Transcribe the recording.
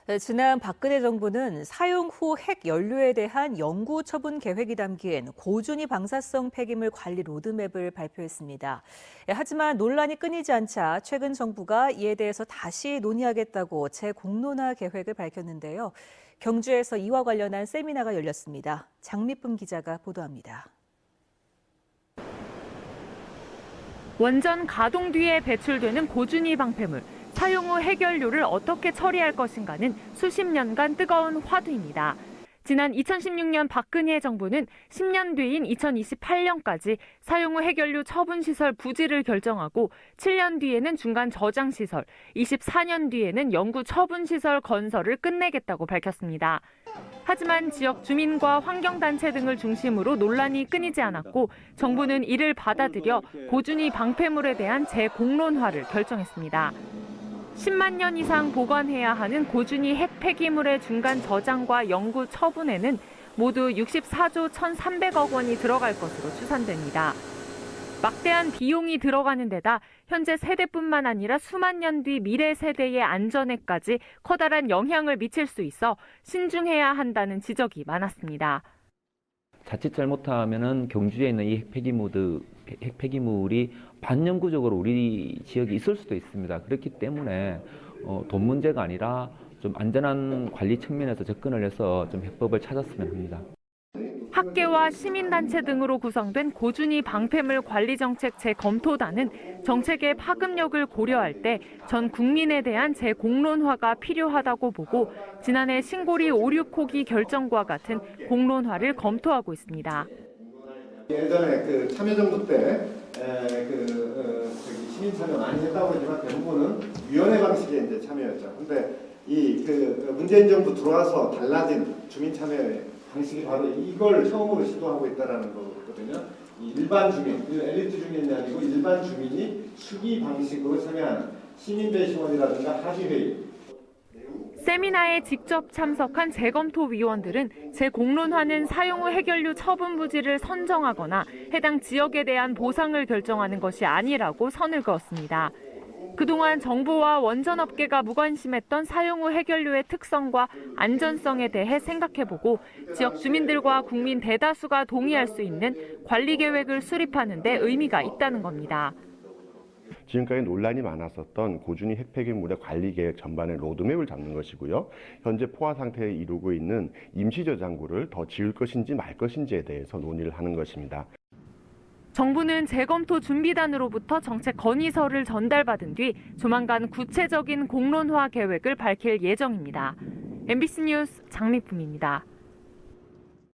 네, 지난 박근혜 정부는 사용 후 핵 연료에 대한 영구 처분 계획이 담긴 고준위 방사성 폐기물 관리 로드맵을 발표했습니다. 하지만 논란이 끊이지 않자 최근 정부가 이에 대해서 다시 논의하겠다고 재공론화 계획을 밝혔는데요. 경주에서 이와 관련한 세미나가 열렸습니다. 장미쁨 기자가 보도합니다. 원전 가동 뒤에 배출되는 고준위 방패물. 사용 후 핵연료를 어떻게 처리할 것인가는 수십 년간 뜨거운 화두입니다. 지난 2016년 박근혜 정부는 10년 뒤인 2028년까지 사용 후 핵연료 처분시설 부지를 결정하고 7년 뒤에는 중간 저장시설, 24년 뒤에는 영구 처분시설 건설을 끝내겠다고 밝혔습니다. 하지만 지역 주민과 환경단체 등을 중심으로 논란이 끊이지 않았고 정부는 이를 받아들여 고준위 방패물에 대한 재공론화를 결정했습니다. 10만 년 이상 보관해야 하는 고준위 핵 폐기물의 중간 저장과 영구 처분에는 모두 64조 1,300억 원이 들어갈 것으로 추산됩니다. 막대한 비용이 들어가는 데다 현재 세대뿐만 아니라 수만 년 뒤 미래 세대의 안전에까지 커다란 영향을 미칠 수 있어 신중해야 한다는 지적이 많았습니다. 자칫 잘못하면은 경주에 있는 이 핵 폐기물이 반영구적으로 우리 지역에 있을 수도 있습니다. 그렇기 때문에 돈 문제가 아니라 좀 안전한 관리 측면에서 접근을 해서 좀 해법을 찾았으면 합니다. 학계와 시민단체 등으로 구성된 고준위 방패물 관리정책 재검토단은 정책의 파급력을 고려할 때 전 국민에 대한 재공론화가 필요하다고 보고 지난해 신고리 5, 6호기 결정과 같은 공론화를 검토하고 있습니다. 예전에 그 참여정부 때 시민 참여 많이 했다고 하지만 대부분은 위원회 방식의 이제 참여였죠. 근데 문재인 정부 들어와서 달라진 주민 참여 방식이 바로 이걸 처음으로 시도하고 있다라는 거거든요. 일반 주민, 엘리트 주민이 아니고 일반 주민이 수기 방식으로 참여하는 시민배심원이라든가 합의회의. 세미나에 직접 참석한 재검토위원들은 재공론화는 사용 후 핵연료 처분 부지를 선정하거나 해당 지역에 대한 보상을 결정하는 것이 아니라고 선을 그었습니다. 그동안 정부와 원전업계가 무관심했던 사용 후 핵연료의 특성과 안전성에 대해 생각해보고 지역 주민들과 국민 대다수가 동의할 수 있는 관리 계획을 수립하는 데 의미가 있다는 겁니다. 지금까지 논란이 많았었던 고준위 핵 폐기물의 관리 계획 전반의 로드맵을 잡는 것이고요. 현재 포화 상태에 이르고 있는 임시 저장고를 더 지을 것인지 말 것인지에 대해서 논의를 하는 것입니다. 정부는 재검토 준비단으로부터 정책 건의서를 전달받은 뒤 조만간 구체적인 공론화 계획을 밝힐 예정입니다. MBC 뉴스 장미쁨입니다.